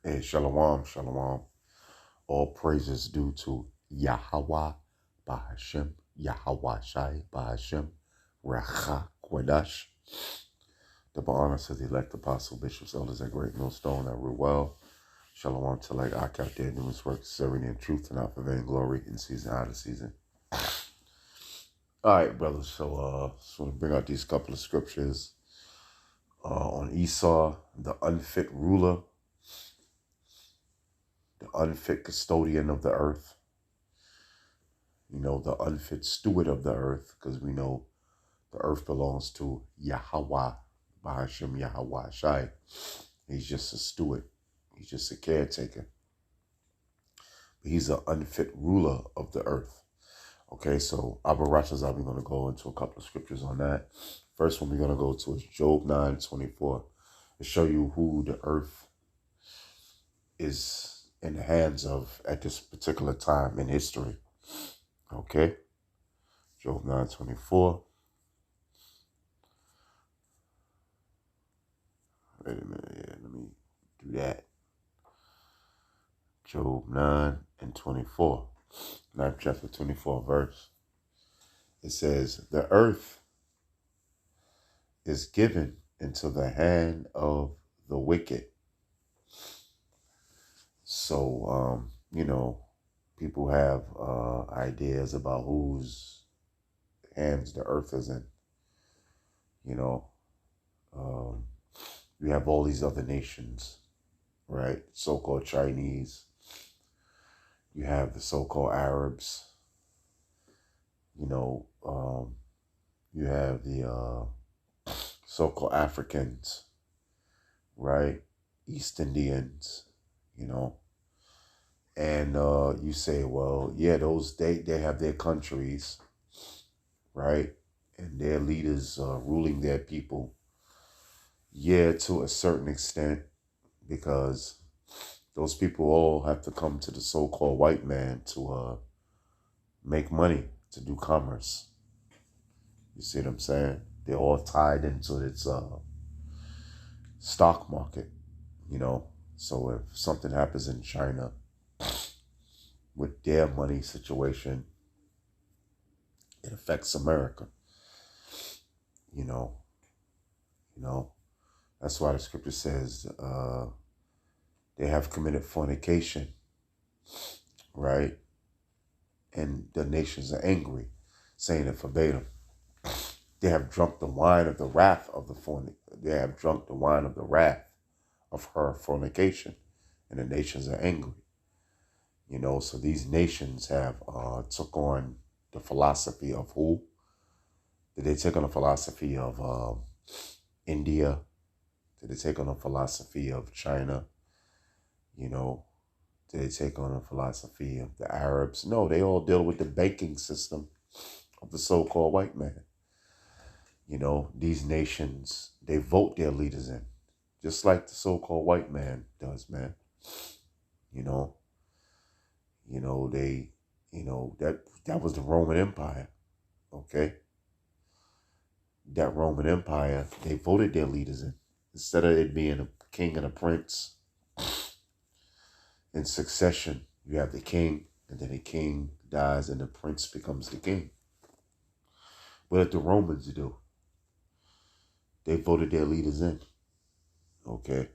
Hey, shalom, shalom. All praises due to Yahweh, Bahashem, Yahweh Shai, Bahashem, Racha Kwadash. Double honor to the elect apostle, bishops, elders at Great Millstone that rule well. Shalom to like Ak out there doing his work, serving in truth and out for vain glory in season out of season. All right, brothers. So just want to bring out these couple of scriptures on Esau, the unfit ruler, the unfit custodian of the earth. The unfit steward of the earth, because we know the earth belongs to Yahweh, Bahashem Yahweh Shai. He's just a steward. He's just a caretaker. But he's an unfit ruler of the earth. Okay, so Abba Rashazar, we're going to go into a couple of scriptures on that. First one we're going to go to is Job 9:24 to show you who the earth is in the hands of at this particular time in history. Okay, Job 9:24. Wait a minute, yeah, let me do that. Job 9:24. 9th chapter 24 verse. It says, the earth is given into the hand of the wicked. So, people have ideas about whose hands the earth is in. You have all these other nations, right? So-called Chinese. You have the so-called Arabs. You have the so-called Africans, right? East Indians, And you say, well, yeah, they have their countries, right? And their leaders ruling their people. Yeah, to a certain extent, because those people all have to come to the so-called white man to make money, to do commerce. You see what I'm saying? They're all tied into its stock market, So if something happens in China with their money situation, it affects America. That's why the scripture says they have committed fornication, right? And the nations are angry, saying it verbatim. They have drunk the wine of the wrath of the They have drunk the wine of the wrath of her fornication, and the nations are angry. So these nations have took on the philosophy of who? Did they take on the philosophy of India? Did they take on the philosophy of China? Did they take on the philosophy of the Arabs? No, they all deal with the banking system of the so-called white man. These nations, they vote their leaders in, just like the so-called white man does, man. That was the Roman Empire, okay? That Roman Empire, they voted their leaders in. Instead of it being a king and a prince in succession, you have the king, and then the king dies and the prince becomes the king. What did the Romans do? They voted their leaders in, okay?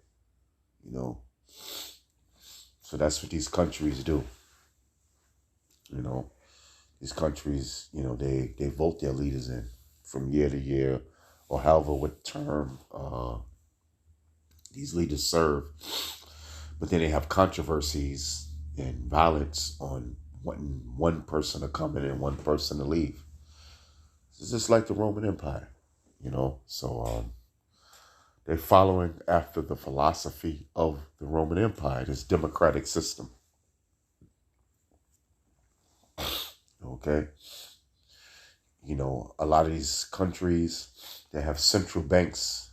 So that's what these countries do. These countries, they vote their leaders in from year to year, or however what term these leaders serve. But then they have controversies and violence on one person to come in and one person to leave. It's just like the Roman Empire, So they're following after the philosophy of the Roman Empire, this democratic system. Okay? A lot of these countries, they have central banks,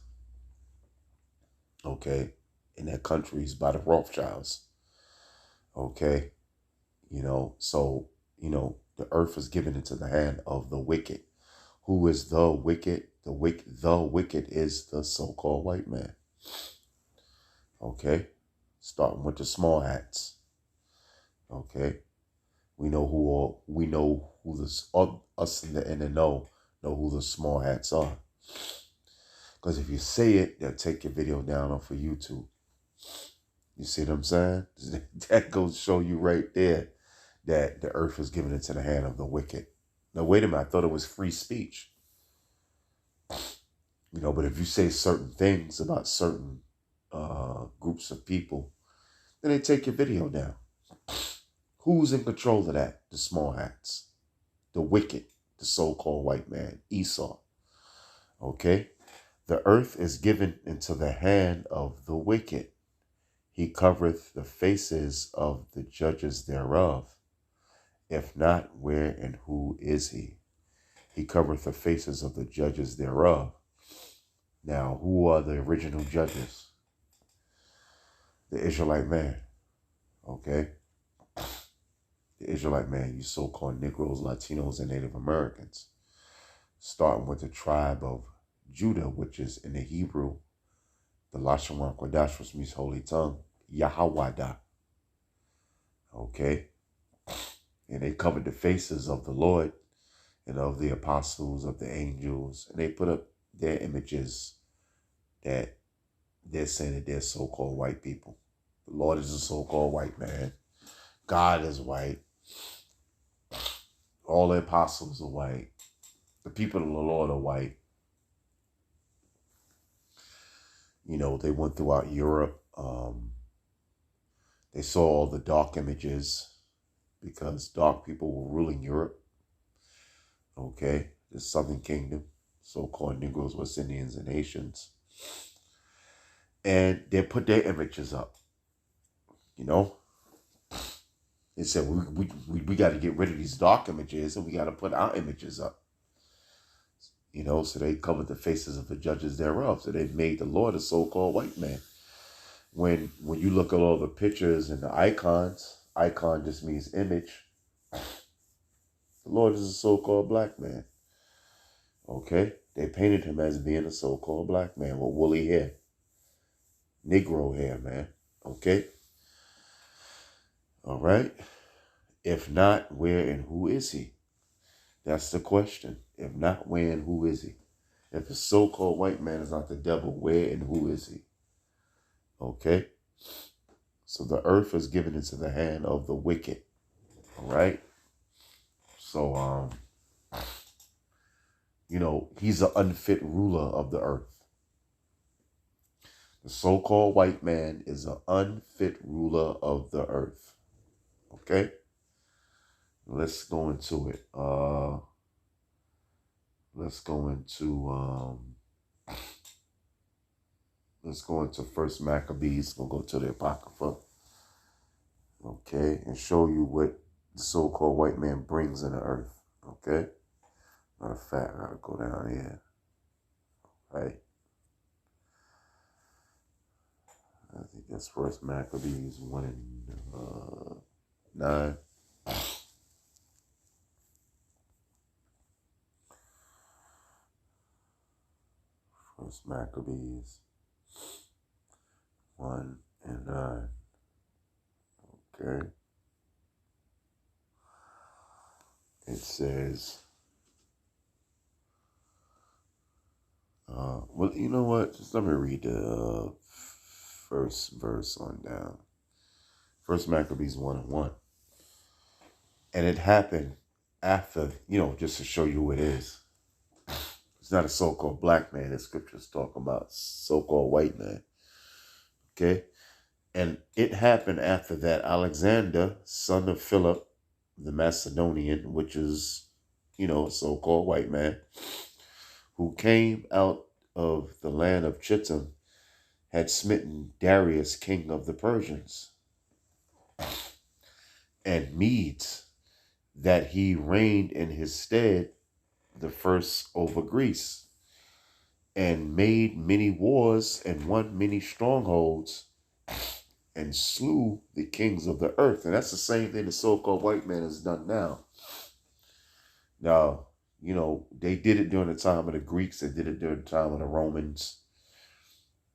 okay, in their countries by the Rothschilds. Okay? So, the earth is given into the hand of the wicked. Who is the wicked? The wicked is the so-called white man. Okay? starting with the small hats. Okay, we know who this us in the know who the small hats are. Because if you say it, they'll take your video down off of YouTube. You see what I'm saying? That goes to show you right there that the earth is given into the hand of the wicked. Now, wait a minute. I thought it was free speech. But if you say certain things about certain groups of people, then they take your video down. Who's in control of that? The small hats. The wicked. The so-called white man. Esau. Okay? The earth is given into the hand of the wicked. He covereth the faces of the judges thereof. If not, where and who is he? He covereth the faces of the judges thereof. Now, who are the original judges? The Israelite man. Okay? The Israelite man, you so-called Negroes, Latinos, and Native Americans. Starting with the tribe of Judah, which is in the Hebrew, the Lashawan Kodash, which means holy tongue, Yahawada. Okay? And they covered the faces of the Lord and of the apostles, of the angels, and they put up their images that they're saying that they're so-called white people. The Lord is a so-called white man. God is white. All the apostles are white. The people of the Lord are white. They went throughout Europe. They saw all the dark images because dark people were ruling Europe. Okay, the Southern Kingdom, so-called Negroes, West Indians, and Haitians. And they put their images up. They said, we got to get rid of these dark images and we got to put our images up. So they covered the faces of the judges thereof. So they made the Lord a so-called white man. When you look at all the pictures and the icons, icon just means image. The Lord is a so-called black man. Okay? They painted him as being a so-called black man with woolly hair. Negro hair, man. Okay? All right? If not, where and who is he? That's the question. If not, where and who is he? If the so-called white man is not the devil, where and who is he? Okay? So the earth is given into the hand of the wicked. All right? So, he's an unfit ruler of the earth. The so-called white man is an unfit ruler of the earth. Okay? Let's go into it. Let's go into First Maccabees. We'll go to the Apocrypha. Okay? And show you what the so-called white man brings in the earth. Okay? Matter of fact, I gotta go down here. Right? I think that's First Maccabees 1 and 9. First Maccabees 1 and 9. Okay. It says, well, you know what? Just let me read the first verse on down. First Maccabees 1 and 1. And it happened after, just to show you who it is. It's not a so-called black man. The scriptures talk about so-called white man. Okay? And it happened after that Alexander, son of Philip, the Macedonian, which is, a so-called white man, who came out of the land of Chittim, had smitten Darius, king of the Persians, and Medes, that he reigned in his stead the first over Greece, and made many wars and won many strongholds, and slew the kings of the earth. And that's the same thing the so-called white man has done now. Now, they did it during the time of the Greeks. They did it during the time of the Romans.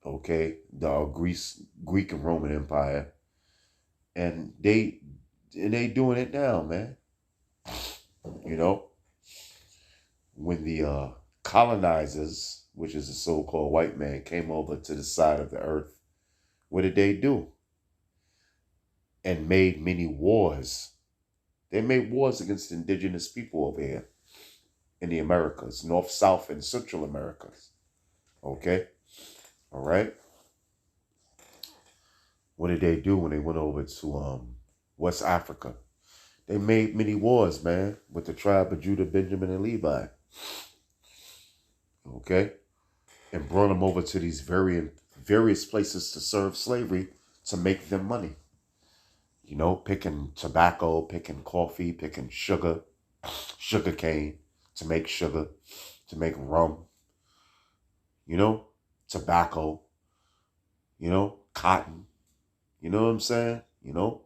okay, the Greek and Roman Empire, and they doing it now, man. You know, when the colonizers, which is the so-called white man, came over to the side of the earth, what did they do? And made many wars. They made wars against indigenous people over here in the Americas, North, South, and Central Americas. Okay? All right? What did they do when they went over to West Africa? They made many wars, man, with the tribe of Judah, Benjamin, and Levi. Okay? And brought them over to these various places to serve slavery to make them money. You know, picking tobacco, picking coffee, picking sugar cane to make sugar, to make rum, you know, tobacco, you know, cotton. You know what I'm saying? You know,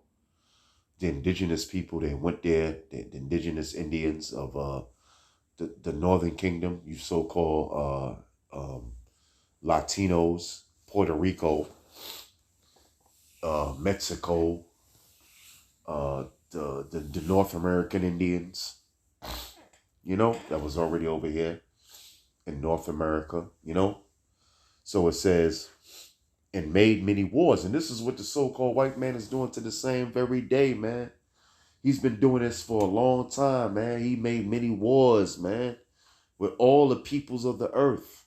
the indigenous people, they went there, the indigenous Indians of the Northern Kingdom, you so-called Latinos, Puerto Rico, Mexico, the North American Indians, you know, that was already over here in North America, you know. So it says, and made many wars. And this is what the so-called white man is doing to the same very day, man. He's been doing this for a long time, man. He made many wars, man, with all the peoples of the earth.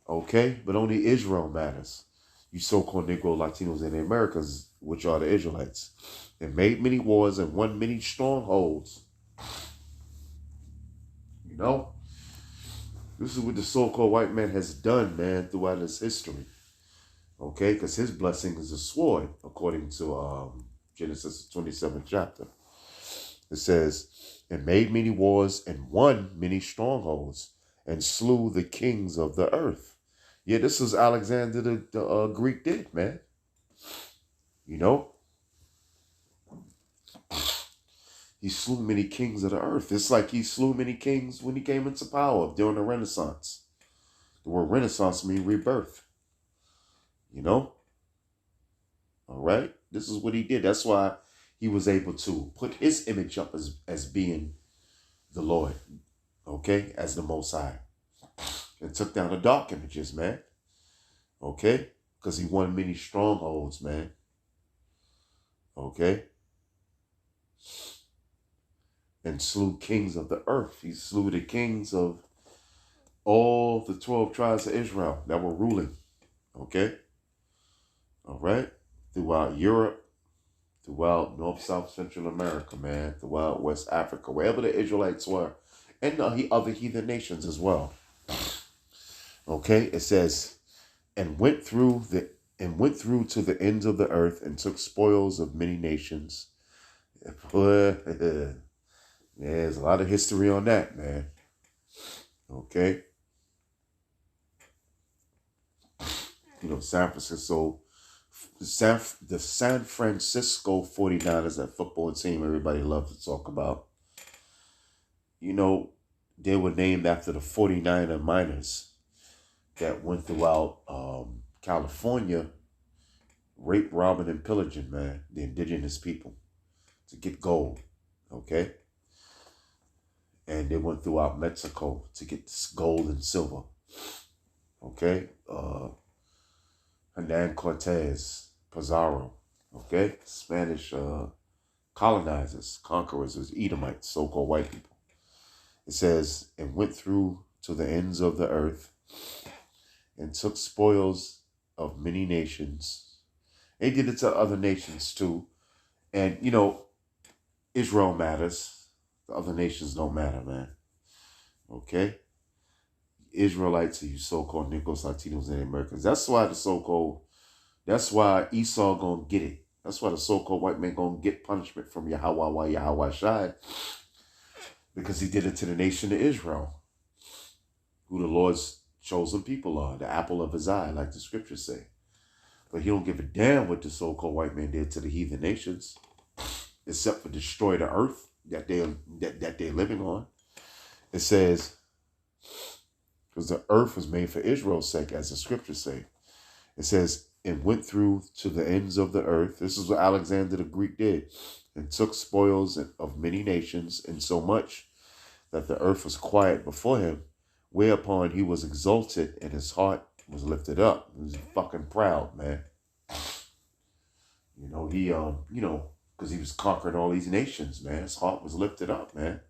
Okay? But only Israel matters. You so-called Negro, Latinos, and the Americans, which are the Israelites. And made many wars and won many strongholds. You know? This is what the so-called white man has done, man, throughout his history. Okay? Because his blessing is a sword, according to Genesis 27th chapter. It says, and made many wars and won many strongholds and slew the kings of the earth. Yeah, this is Alexander the Greek did, man. You know? He slew many kings of the earth. It's like he slew many kings when he came into power during the Renaissance. The word Renaissance means rebirth. You know? All right? This is what he did. That's why he was able to put his image up as being the Lord. Okay? As the Most High. And took down the dark images, man. Okay? Because he won many strongholds, man. Okay? And slew kings of the earth. He slew the kings of all the 12 tribes of Israel that were ruling. Okay? All right? Throughout Europe, throughout North, South, Central America, man. Throughout West Africa, wherever the Israelites were. And other heathen nations as well. Okay? It says, and went through to the ends of the earth and took spoils of many nations. There's a lot of history on that, man. Okay? You know, the San Francisco 49ers, that football team everybody loves to talk about. You know, they were named after the 49er miners that went throughout California, rape, robbing, and pillaging, man, the indigenous people to get gold. Okay? And they went throughout Mexico to get gold and silver. Okay? Hernan Cortez, Pizarro. Okay? Spanish colonizers, conquerors, was Edomites, so-called white people. It says, and went through to the ends of the earth and took spoils of many nations. They did it to other nations too. And, you know, Israel matters. The other nations don't matter, man. Okay? Israelites are you so-called Negroes, Latinos, and Americans. That's why Esau gonna get it. That's why the so-called white man gonna get punishment from Yahweh Shai. Because he did it to the nation of Israel, who the Lord's chosen people are, the apple of his eye, like the scriptures say. But he don't give a damn what the so-called white man did to the heathen nations, except for destroy the earth that they're living on. It says, because the earth was made for Israel's sake, as the scriptures say. It says, and went through to the ends of the earth. This is what Alexander the Greek did, and took spoils of many nations, in so much that the earth was quiet before him, whereupon he was exalted and his heart was lifted up. He was fucking proud, man. Because he was conquering all these nations, man. His heart was lifted up, man.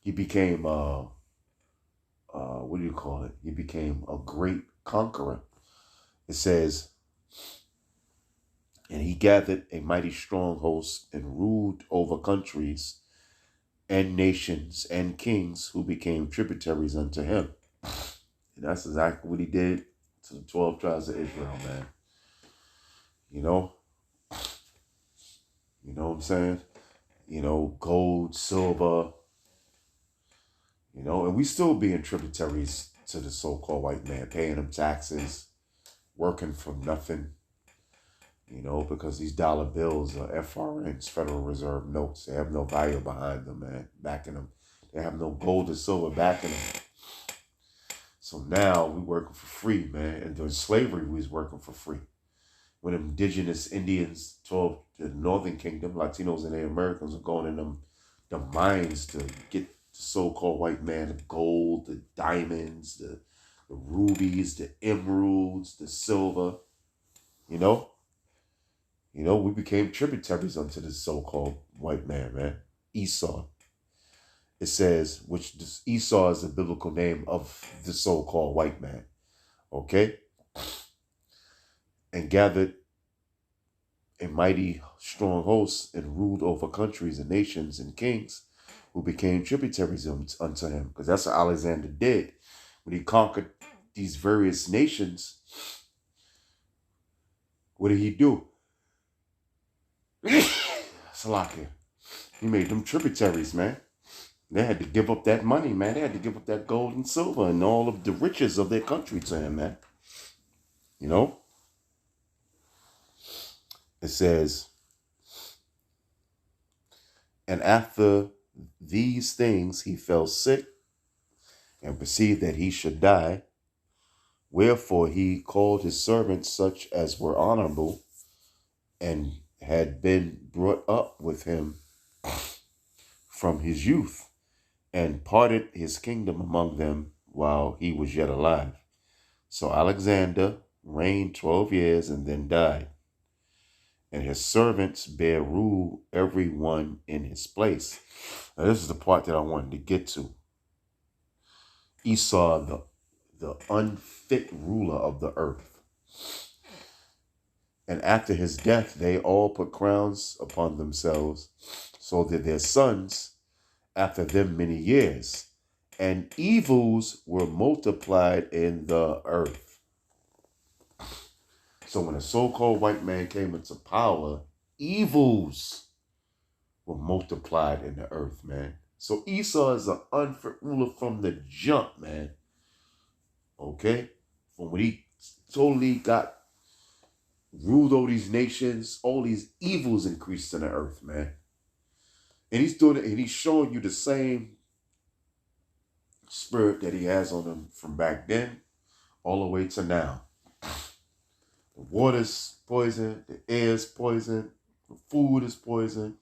He became, what do you call it? He became a great conqueror. It says, and he gathered a mighty strong host and ruled over countries and nations and kings who became tributaries unto him. And that's exactly what he did to the 12 tribes of Israel, man. You know what I'm saying? Gold, silver, and we still being tributaries to the so-called white man, paying them taxes, working for nothing, because these dollar bills are FRNs, Federal Reserve notes. They have no value behind them, man, backing them. They have no gold or silver backing them. So now we working for free, man. And during slavery, we was working for free. When indigenous Indians, the Northern Kingdom, Latinos and Native Americans were going in the mines to get the so-called white man, the gold, the diamonds, the rubies, the emeralds, the silver, we became tributaries unto the so-called white man, Esau. It says, which Esau is the biblical name of the so-called white man, okay? And gathered a mighty strong host and ruled over countries and nations and kings who became tributaries unto him. Because that's what Alexander did. When he conquered these various nations, what did he do? Salakia. He made them tributaries, man. They had to give up that money, man. They had to give up that gold and silver and all of the riches of their country to him, man. It says, and after these things he fell sick and perceived that he should die. Wherefore he called his servants, such as were honorable and had been brought up with him from his youth, and parted his kingdom among them while he was yet alive. So Alexander reigned 12 years and then died. And his servants bare rule every one in his place. Now, this is the part that I wanted to get to. Esau, the unfit ruler of the earth. And after his death, they all put crowns upon themselves, so that their sons, after them many years, and evils were multiplied in the earth. So when a so-called white man came into power, evils were multiplied in the earth, man. So Esau is an unfit ruler from the jump, man. Okay? From when he totally ruled over these nations, all these evils increased in the earth, man. And he's doing it, and he's showing you the same spirit that he has on him from back then all the way to now. The water's poison, the air's poison, the food is poison.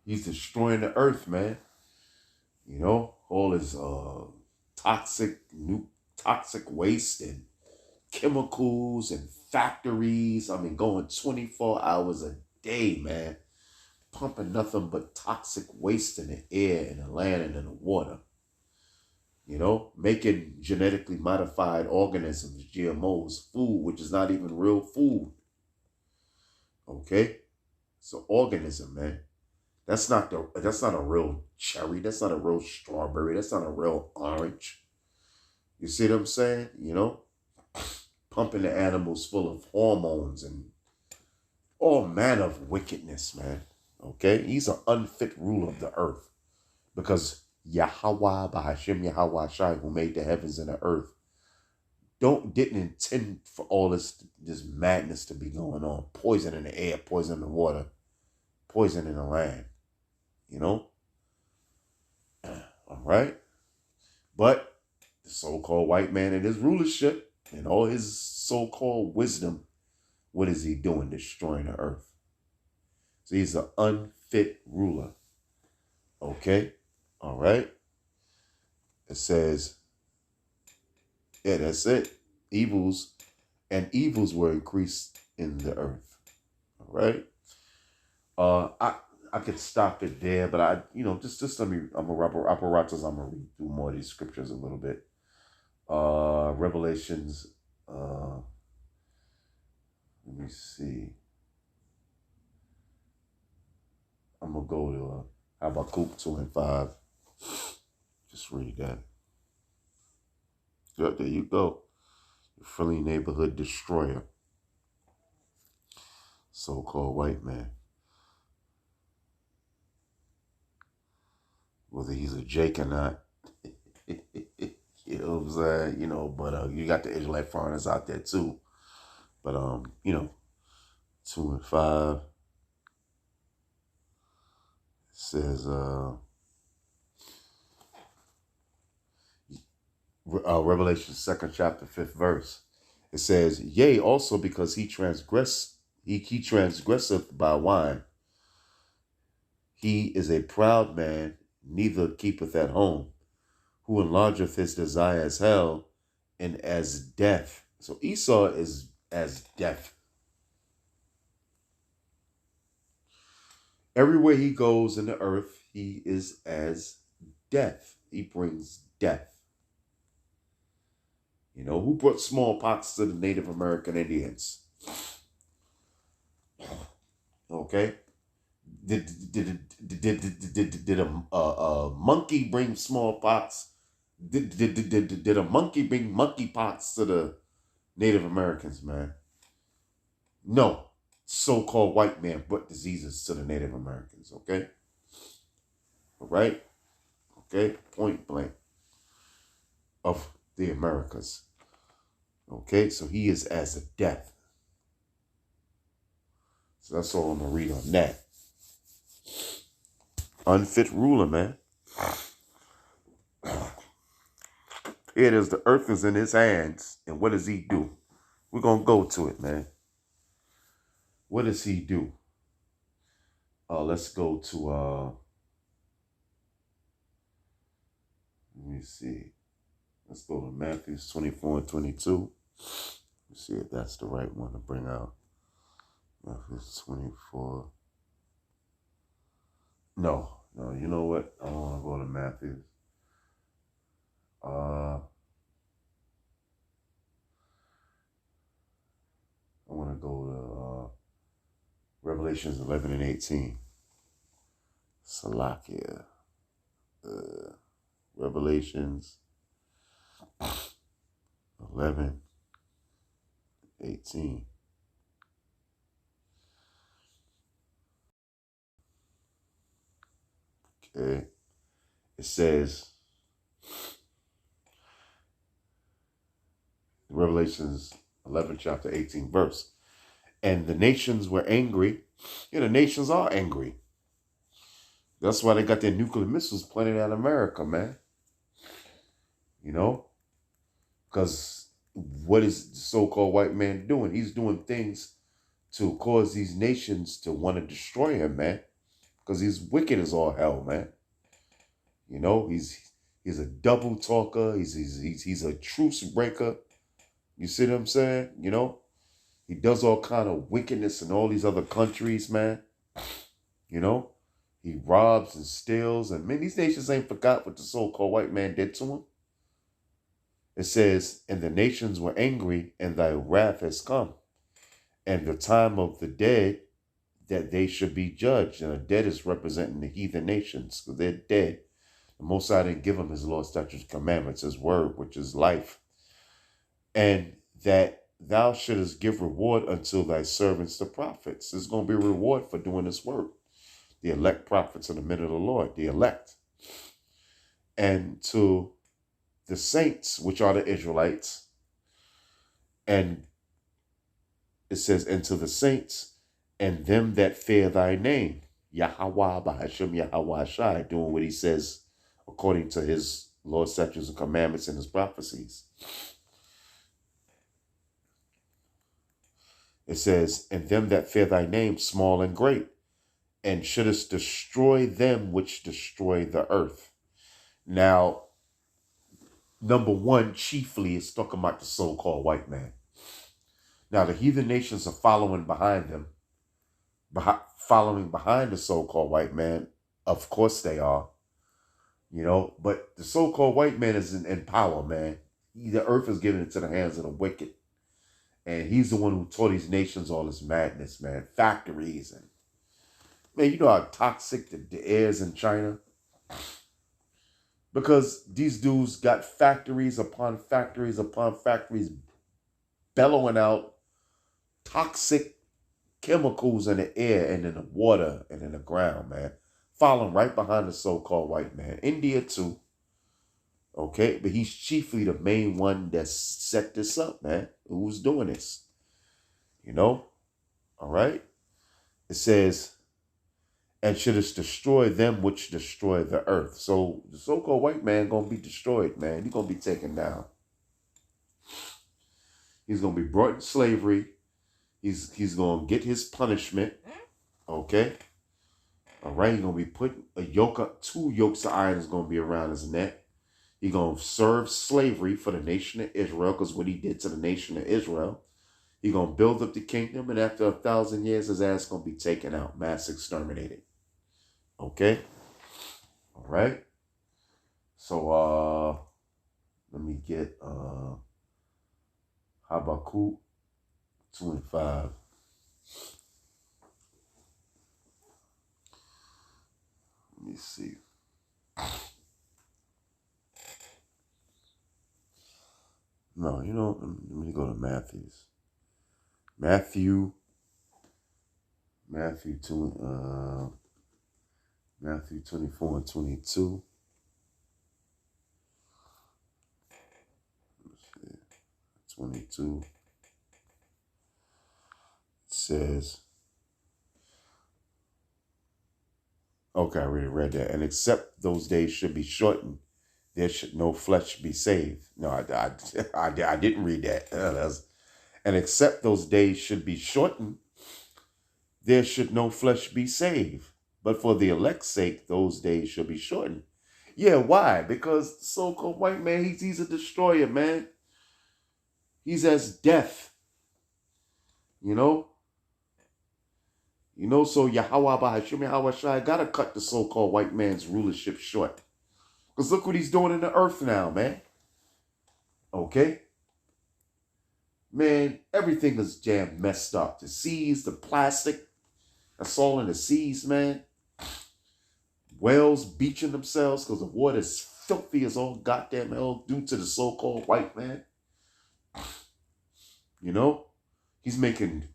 He's destroying the earth, man. All his toxic waste and chemicals and factories. Going 24 hours a day, man. Pumping nothing but toxic waste in the air, in the land, and in the water. Making genetically modified organisms, GMOs, food, which is not even real food. Okay? It's an organism, man. That's not a real cherry. That's not a real strawberry. That's not a real orange. You see what I'm saying? Pumping the animals full of hormones and all manner of wickedness, man. Okay? He's an unfit ruler of the earth. Because Yahweh, Bahashim Yahweh Shai, who made the heavens and the earth, didn't intend for all this madness to be going on. Poison in the air, poison in the water, poison in the land. All right? But the so-called white man and his rulership and all his so-called wisdom, what is he doing? Destroying the earth. So he's an unfit ruler. Okay? All right? It says, yeah, that's it. Evils were increased in the earth. All right? I could stop it there, but just let me, I'm gonna read through more of these scriptures a little bit. Revelations, let me see. I'm gonna go to Habakkuk 2:5. Just read that. Yep, there you go. Your friendly neighborhood destroyer. So-called white man. Whether he's a Jake or not. You know what I'm saying? But you got the Israelite foreigners out there too. But 2 and 5 says Revelation 2nd chapter 5th verse. It says, yea, also because he transgresseth by wine. He is a proud man, neither keepeth at home, who enlargeth his desire as hell and as death. So Esau is as death. Everywhere he goes in the earth, he is as death. He brings death. Who brought smallpox to the Native American Indians? Okay. Did a monkey bring smallpox? Did a monkey bring monkeypox to the Native Americans, man? No. So-called white man brought diseases to the Native Americans, okay? All right? Okay? Point blank. Of the Americas. Okay? So he is as a death. So that's all I'm going to read on that. Unfit ruler, man. Here it is. The earth is in his hands. And what does he do? We're going to go to it, man. What does he do? Let's go to, let me see. Let's go to Matthew 24 and 22. Let's see if that's the right one to bring out. Matthew 24. No, you know what? I want to go to Matthew. I want to go to Revelations 11 and 18. Salakia. Revelations 11, 18. Okay. It says, Revelations 11, chapter 18, verse. And the nations were angry. The nations are angry. That's why they got their nuclear missiles planted at America, man. Because what is the so-called white man doing? He's doing things to cause these nations to want to destroy him, man. Because he's wicked as all hell, man. He's a double talker. He's a truce breaker. You see what I'm saying? He does all kind of wickedness in all these other countries, man. He robs and steals. And man, these nations ain't forgot what the so-called white man did to him. It says, and the nations were angry, and thy wrath has come. And the time of the dead, that they should be judged. And the dead is representing the heathen nations, because they're dead. The Most High didn't give them his law, statutes, commandments, his word, which is life. And that thou shouldest give reward unto thy servants, the prophets. There's going to be a reward for doing this work. The elect prophets and the men of the Lord, the elect. And to the saints, which are the Israelites. And it says, and to the saints and them that fear thy name. Yahweh, Bahashem, Yahweh Shai, doing what he says according to his Lord's statutes and commandments and his prophecies. It says, and them that fear thy name, small and great, and shouldest destroy them which destroy the earth. Now, number one, chiefly, is talking about the so-called white man. Now, the heathen nations are following behind them, following behind the so-called white man. Of course they are, but the so-called white man is in power, man. The earth is given into the hands of the wicked. And he's the one who taught these nations all this madness, man. Factories. And man, you know how toxic the air is in China? Because these dudes got factories upon factories upon factories bellowing out toxic chemicals in the air and in the water and in the ground, man. Following right behind the so-called white man. India too. Okay, but he's chiefly the main one that set this up, man. Who's doing this? All right? It says, and shouldest destroy them which destroy the earth. So the so-called white man gonna be destroyed, man. He's gonna be taken down. He's gonna be brought in slavery. He's gonna get his punishment. Okay? All right, he's gonna be put two yokes of iron is gonna be around his neck. He's going to serve slavery for the nation of Israel, because what he did to the nation of Israel. He's going to build up the kingdom, and after 1,000 years, his ass is going to be taken out, mass exterminated. Okay? All right? So, let me get Habakkuk 2 and 5. Let me see. No, let me go to Matthew's. Matthew 2, Matthew 24 and 22. 22. It says, okay, I already read that. And except those days should be shortened, there should no flesh be saved. No, I didn't read that. And except those days should be shortened, there should no flesh be saved. But for the elect's sake, those days should be shortened. Yeah, why? Because the so-called white man, he's a destroyer, man. He's as death. So Yahweh Bahashim Yahweh Shai gotta cut the so-called white man's rulership short. Because look what he's doing in the earth now, man. Okay? Man, everything is jammed, messed up. The seas, the plastic, that's all in the seas, man. Whales beaching themselves because the water is filthy as all goddamn hell due to the so-called white man. He's making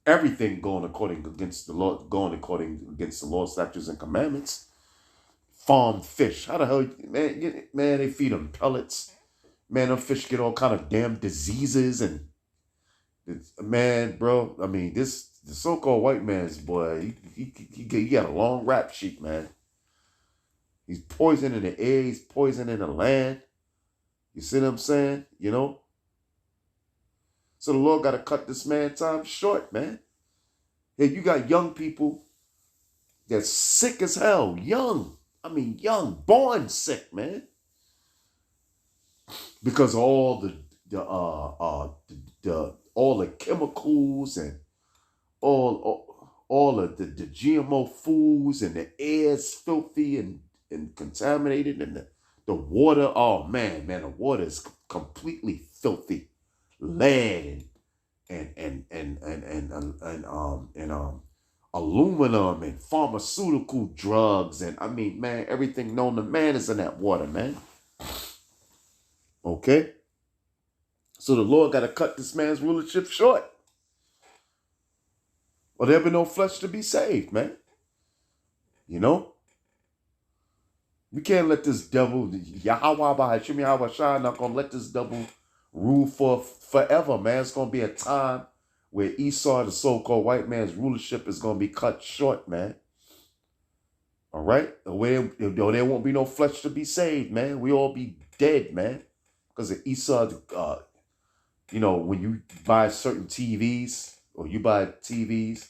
everything going against the Lord's statutes and commandments. Farmed fish. How the hell, man, they feed them pellets. Man, them fish get all kind of damn diseases and, man, bro, I mean, the so-called white man's, boy, he got a long rap sheet, man. He's poisoning the air, he's poisoning the land. You see what I'm saying? So the Lord got to cut this man time short, man. Hey, you got young people that's sick as hell, young, born sick, man. Because all the chemicals and all of the GMO foods, and the air's filthy and contaminated, and the water, oh man, the water is completely filthy. Lead and aluminum and pharmaceutical drugs, and man, everything known to man is in that water, man. Okay? So the Lord got to cut this man's rulership short, or there be no flesh to be saved, man. We can't let this devil, Yahweh Bahashim Yahweh Shai, not going to let this devil rule for forever, man. It's going to be a time where Esau, the so-called white man's rulership, is going to be cut short, man. All right? There won't be no flesh to be saved, man. We all be dead, man. Because of Esau, when you buy certain TVs or you buy TVs,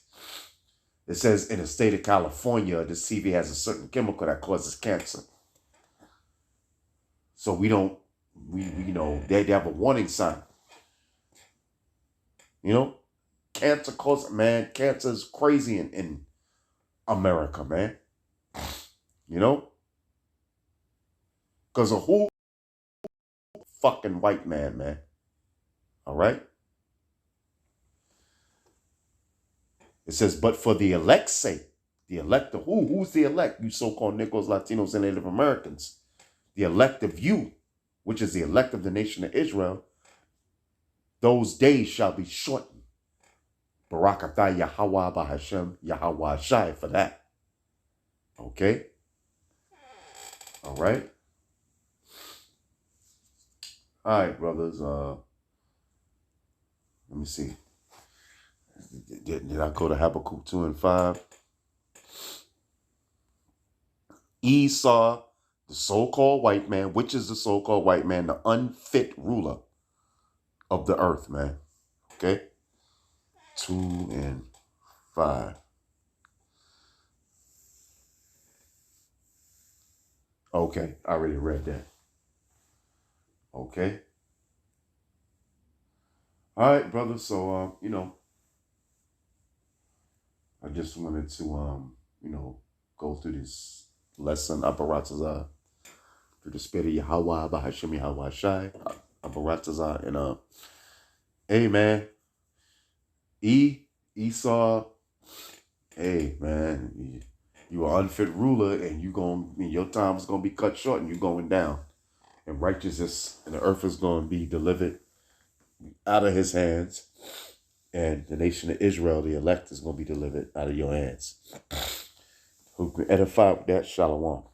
it says in the state of California, this TV has a certain chemical that causes cancer. So they have a warning sign. Cancer is crazy in America, man. Because of who? Fucking white man. All right? It says, but for the elect's sake, the elect of who? Who's the elect? You so-called Negroes, Latinos, and Native Americans. The elect of you, which is the elect of the nation of Israel, those days shall be shortened. Barakatah Yahweh Bahashem Yahweh Shai for that. Okay? All right? All right, brothers. Let me see. Did I go to Habakkuk 2 and 5? Esau, the so-called white man, which is the so-called white man, the unfit ruler of the earth, man. Okay? 2 and 5. Okay, I already read that. Okay. All right, brother. So, I just wanted to, go through this lesson, Aparatazah, through the spirit of Yahweh, Bahashim Yahweh Shai, Aparatazah, and, hey, man, Esau, hey, man, you are unfit ruler, and your time is going to be cut short, and you're going down. And righteousness and the earth is going to be delivered out of his hands. And the nation of Israel, the elect, is going to be delivered out of your hands. Who can edify with that? Shalom.